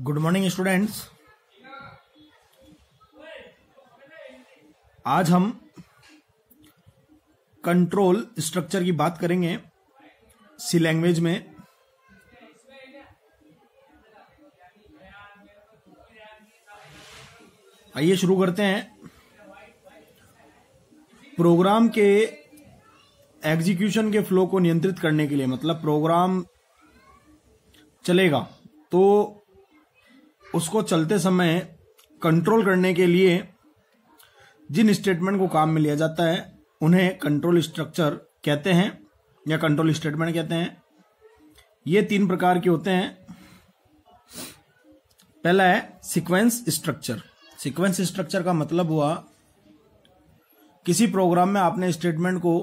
Good morning students. आज हम control structure की बात करेंगे सी लैंग्वेज में। आइए शुरू करते हैं। प्रोग्राम के एग्जीक्यूशन के फ्लो को नियंत्रित करने के लिए, मतलब प्रोग्राम चलेगा तो उसको चलते समय कंट्रोल करने के लिए जिन स्टेटमेंट को काम में लिया जाता है उन्हें कंट्रोल स्ट्रक्चर कहते हैं या कंट्रोल स्टेटमेंट कहते हैं। ये तीन प्रकार के होते हैं। पहला है सीक्वेंस स्ट्रक्चर। सीक्वेंस स्ट्रक्चर का मतलब हुआ किसी प्रोग्राम में आपने स्टेटमेंट को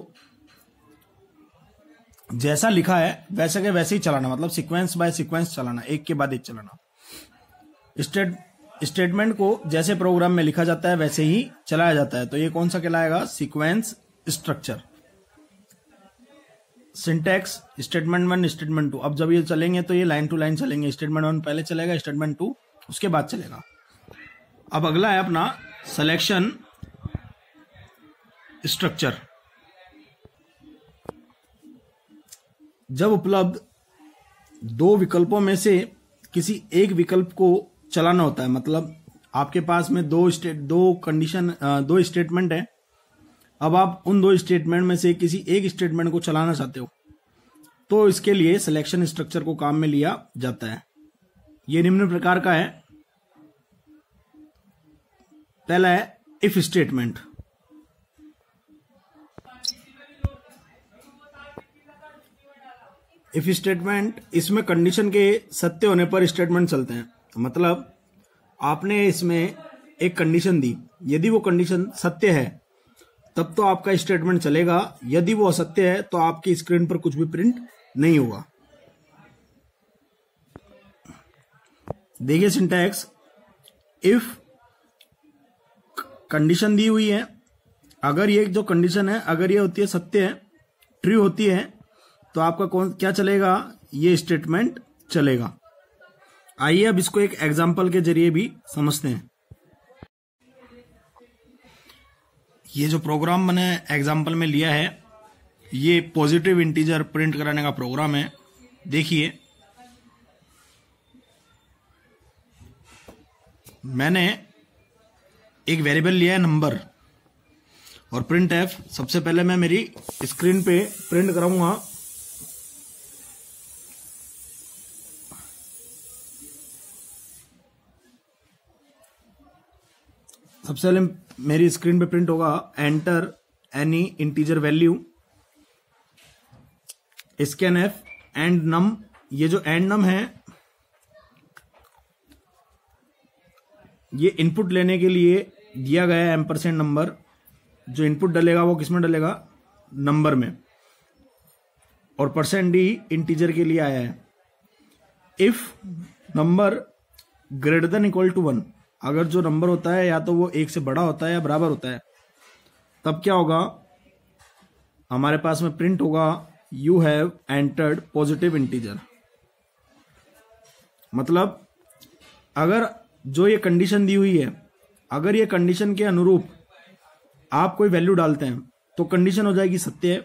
जैसा लिखा है वैसे के वैसे ही चलाना, मतलब सीक्वेंस बाय सीक्वेंस चलाना, एक के बाद एक चलाना। स्टेटमेंट को जैसे प्रोग्राम में लिखा जाता है वैसे ही चलाया जाता है, तो ये कौन सा कहलाएगा? Sequence structure. Syntax statement 1 statement 2। अब जब ये चलेंगे तो ये लाइन टू लाइन चलेंगे। स्टेटमेंट 1 पहले चलेगा, स्टेटमेंट 2 उसके बाद चलेगा। अब अगला है अपना सिलेक्शन स्ट्रक्चर। जब उपलब्ध दो विकल्पों में से किसी एक विकल्प को चलाना होता है, मतलब आपके पास में दो स्टेटमेंट है। अब आप उन दो स्टेटमेंट में से किसी एक स्टेटमेंट को चलाना चाहते हो तो इसके लिए सिलेक्शन स्ट्रक्चर को काम में लिया जाता है। यह निम्न प्रकार का है। पहला है इफ स्टेटमेंट। इफ स्टेटमेंट, इसमें कंडीशन के सत्य होने पर स्टेटमेंट चलते हैं। मतलब आपने इसमें एक कंडीशन दी, यदि वो कंडीशन सत्य है तब तो आपका स्टेटमेंट चलेगा, यदि वो असत्य है तो आपकी स्क्रीन पर कुछ भी प्रिंट नहीं होगा। देखिए सिंटैक्स, इफ कंडीशन दी हुई है, अगर ये जो कंडीशन है अगर ये होती है सत्य है, ट्रू होती है, तो आपका क्या चलेगा? ये स्टेटमेंट चलेगा। आइए अब इसको एक एग्जाम्पल के जरिए भी समझते हैं। ये जो प्रोग्राम मैंने एग्जाम्पल में लिया है ये पॉजिटिव इंटीजर प्रिंट कराने का प्रोग्राम है। देखिए मैंने एक वेरिएबल लिया है नंबर और प्रिंट एफ। सबसे पहले मैं मेरी स्क्रीन पे प्रिंट कराऊंगा सबसे पहले मेरी स्क्रीन पे प्रिंट होगा enter any integer value, scan f and num. ये जो एंड नम है ये इनपुट लेने के लिए दिया गया है एम्परसेंड नंबर। जो इनपुट डलेगा वो किसमें डलेगा? नंबर में। और परसेंट डी इंटीजर के लिए आया है। If number greater than equal to 1, अगर जो नंबर होता है या तो वो 1 से बड़ा होता है या बराबर होता है, तब क्या होगा? हमारे पास में प्रिंट होगा you have entered positive integer. मतलब अगर जो ये कंडीशन दी हुई है, अगर ये कंडीशन के अनुरूप आप कोई वैल्यू डालते हैं तो कंडीशन हो जाएगी सत्य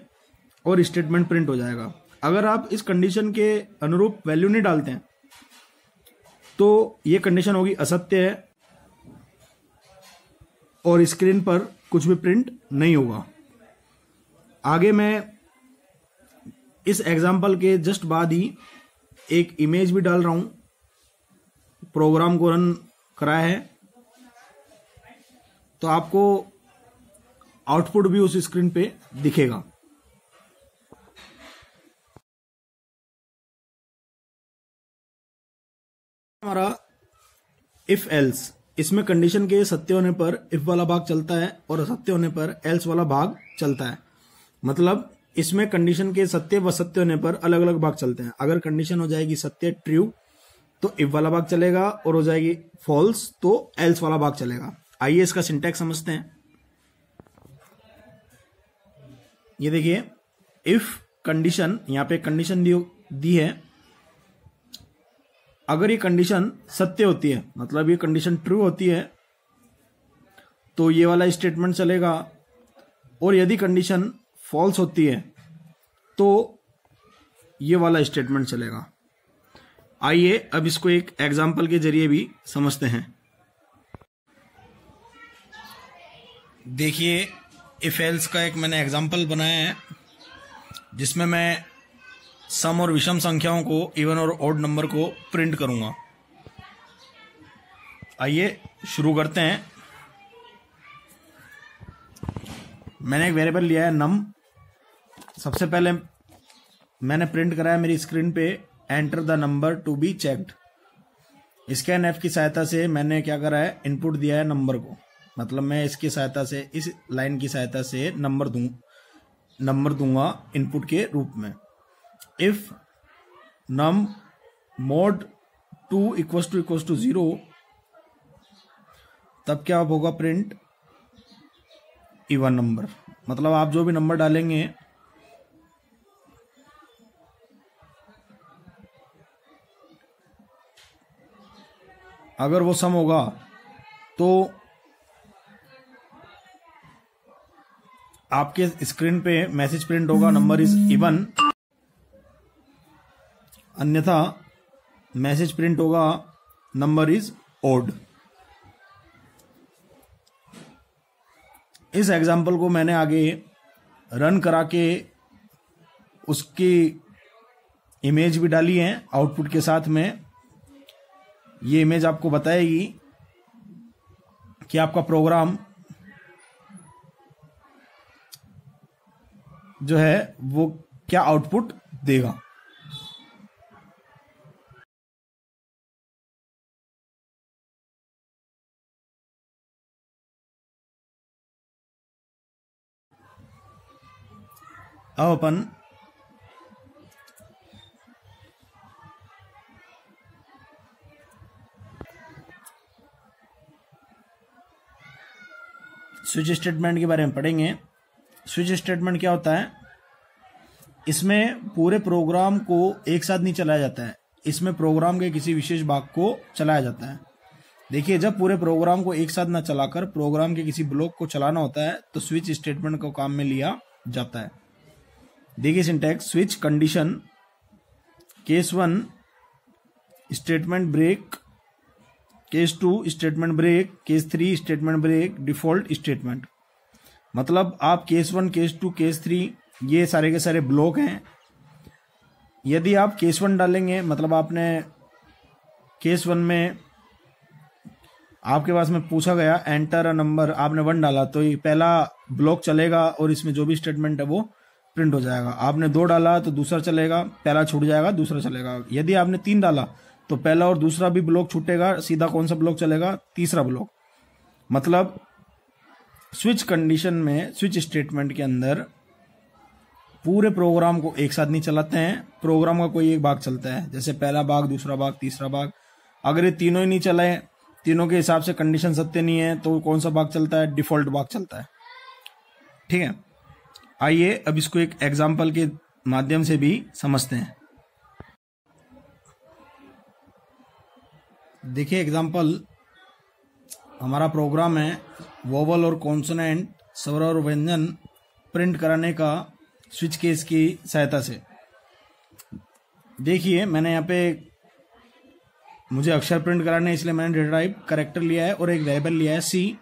और स्टेटमेंट प्रिंट हो जाएगा। अगर आप इस कंडीशन के अनुरूप वैल्यू नहीं डालते हैं तो ये कंडीशन होगी असत्य है और स्क्रीन पर कुछ भी प्रिंट नहीं होगा। आगे मैं इस एग्जाम्पल के जस्ट बाद ही एक इमेज भी डाल रहा हूं। प्रोग्राम को रन कराया है तो आपको आउटपुट भी उस स्क्रीन पे दिखेगा। हमारा इफ एल्स, इसमें कंडीशन के सत्य होने पर इफ वाला भाग चलता है और असत्य होने पर एल्स वाला भाग चलता है। मतलब इसमें कंडीशन के सत्य व असत्य होने पर अलग अलग भाग चलते हैं। अगर कंडीशन हो जाएगी सत्य ट्रू तो इफ वाला भाग चलेगा और हो जाएगी फॉल्स तो एल्स वाला भाग चलेगा। आइए इसका सिंटैक्स समझते हैं। ये देखिए, इफ कंडीशन, यहां पे कंडीशन दी है अगर ये कंडीशन सत्य होती है, मतलब ये कंडीशन ट्रू होती है, तो ये वाला स्टेटमेंट चलेगा, और यदि कंडीशन फॉल्स होती है तो ये वाला स्टेटमेंट चलेगा। आइए अब इसको एक एग्जाम्पल के जरिए भी समझते हैं। देखिए, इफ एल्स का एक मैंने एग्जाम्पल बनाया है जिसमें मैं सम और विषम संख्याओं को, इवन और ऑड नंबर को प्रिंट करूंगा। आइए शुरू करते हैं। मैंने एक वेरिएबल लिया है नम। सबसे पहले मैंने प्रिंट कराया मेरी स्क्रीन पे enter the number to be checked. Scan F की सहायता से मैंने क्या करा है, इनपुट दिया है नंबर को। मतलब मैं इसकी सहायता से, इस लाइन की सहायता से नंबर दूंगा इनपुट के रूप में। If num mod 2 equals to 0, तब क्या होगा, प्रिंट इवन नंबर। मतलब आप जो भी नंबर डालेंगे अगर वो सम होगा तो आपके स्क्रीन पे मैसेज प्रिंट होगा नंबर इज इवन, अन्यथा मैसेज प्रिंट होगा नंबर इज ओड। इस एग्जाम्पल को मैंने आगे रन करा के उसकी इमेज भी डाली है आउटपुट के साथ में। ये इमेज आपको बताएगी कि आपका प्रोग्राम जो है वो क्या आउटपुट देगा। अब अपन स्विच स्टेटमेंट के बारे में पढ़ेंगे। स्विच स्टेटमेंट क्या होता है, इसमें पूरे प्रोग्राम को एक साथ नहीं चलाया जाता है, इसमें प्रोग्राम के किसी विशेष भाग को चलाया जाता है। देखिए, जब पूरे प्रोग्राम को एक साथ ना चलाकर प्रोग्राम के किसी ब्लॉक को चलाना होता है तो स्विच स्टेटमेंट को काम में लिया जाता है। देखिए syntax, switch condition, case 1 statement break, case 2 statement break, case 3 statement break, default statement. मतलब आप केस 1, केस 2, केस 3 ये सारे के सारे ब्लॉक हैं। यदि आप केस 1 डालेंगे, मतलब आपने केस 1 में आपके पास में पूछा गया एंटर अ नंबर, आपने 1 डाला तो ये पहला ब्लॉक चलेगा और इसमें जो भी स्टेटमेंट है वो प्रिंट हो जाएगा। आपने 2 डाला तो दूसरा चलेगा, पहला छूट जाएगा, दूसरा चलेगा। यदि आपने 3 डाला तो पहला और दूसरा भी ब्लॉक छूटेगा, सीधा कौन सा ब्लॉक चलेगा, तीसरा ब्लॉक। मतलब स्विच कंडीशन में, स्विच स्टेटमेंट के अंदर पूरे प्रोग्राम को एक साथ नहीं चलाते हैं, प्रोग्राम का कोई एक भाग चलता है, जैसे पहला भाग, दूसरा भाग, तीसरा भाग। अगर ये तीनों ही नहीं चले, तीनों के हिसाब से कंडीशन सत्य नहीं है, तो कौन सा भाग चलता है, डिफॉल्ट भाग चलता है। ठीक है, आइए अब इसको एक एग्जाम्पल के माध्यम से भी समझते हैं। देखिए एग्जाम्पल, हमारा प्रोग्राम है वोवल और कॉन्सोनेंट, स्वर और व्यंजन प्रिंट कराने का स्विच केस की सहायता से। देखिए मैंने यहाँ पे, मुझे अक्षर प्रिंट कराने हैं इसलिए मैंने डेटा टाइप कैरेक्टर लिया है और एक वेरिएबल लिया है सी।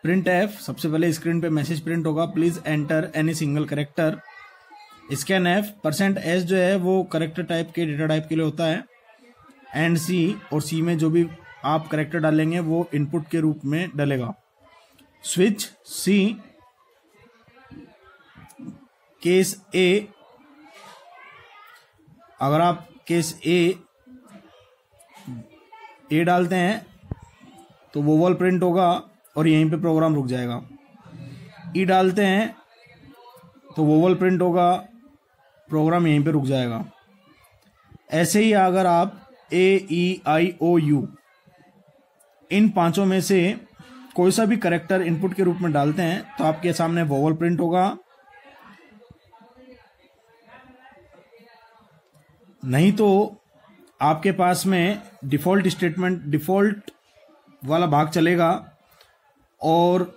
प्रिंट एफ, सबसे पहले स्क्रीन पे मैसेज प्रिंट होगा, please enter any single character. Scan F, %s जो है वो कैरेक्टर टाइप के डेटा टाइप के लिए होता है। एंड सी, और सी में जो भी आप कैरेक्टर डालेंगे वो इनपुट के रूप में डलेगा। स्विच सी, केस ए, अगर आप केस ए डालते हैं तो वोवल प्रिंट होगा और यहीं पे प्रोग्राम रुक जाएगा। ई डालते हैं तो वोवल प्रिंट होगा, प्रोग्राम यहीं पे रुक जाएगा। ऐसे ही अगर आप AEIOU इन पांचों में से कोई सा भी कैरेक्टर इनपुट के रूप में डालते हैं तो आपके सामने वोवल प्रिंट होगा, नहीं तो आपके पास में डिफॉल्ट स्टेटमेंट, डिफॉल्ट वाला भाग चलेगा और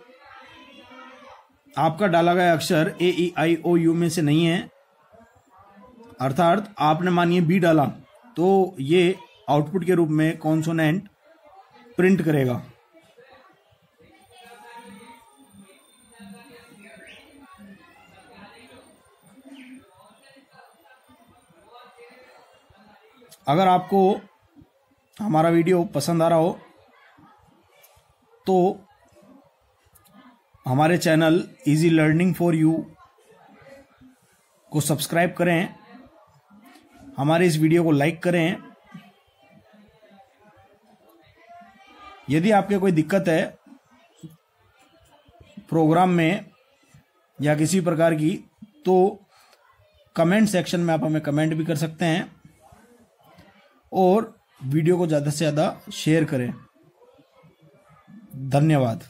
आपका डाला गया अक्षर AEIOU में से नहीं है, अर्थात आपने मानिए बी डाला तो ये आउटपुट के रूप में कॉन्सोनेंट प्रिंट करेगा। अगर आपको हमारा वीडियो पसंद आ रहा हो तो हमारे channel easy learning for you को सब्सक्राइब करें, हमारे इस वीडियो को लाइक करें। यदि आपके कोई दिक्कत है प्रोग्राम में या किसी प्रकार की, तो कमेंट सेक्शन में आप हमें कमेंट भी कर सकते हैं और वीडियो को ज़्यादा से ज़्यादा शेयर करें। धन्यवाद।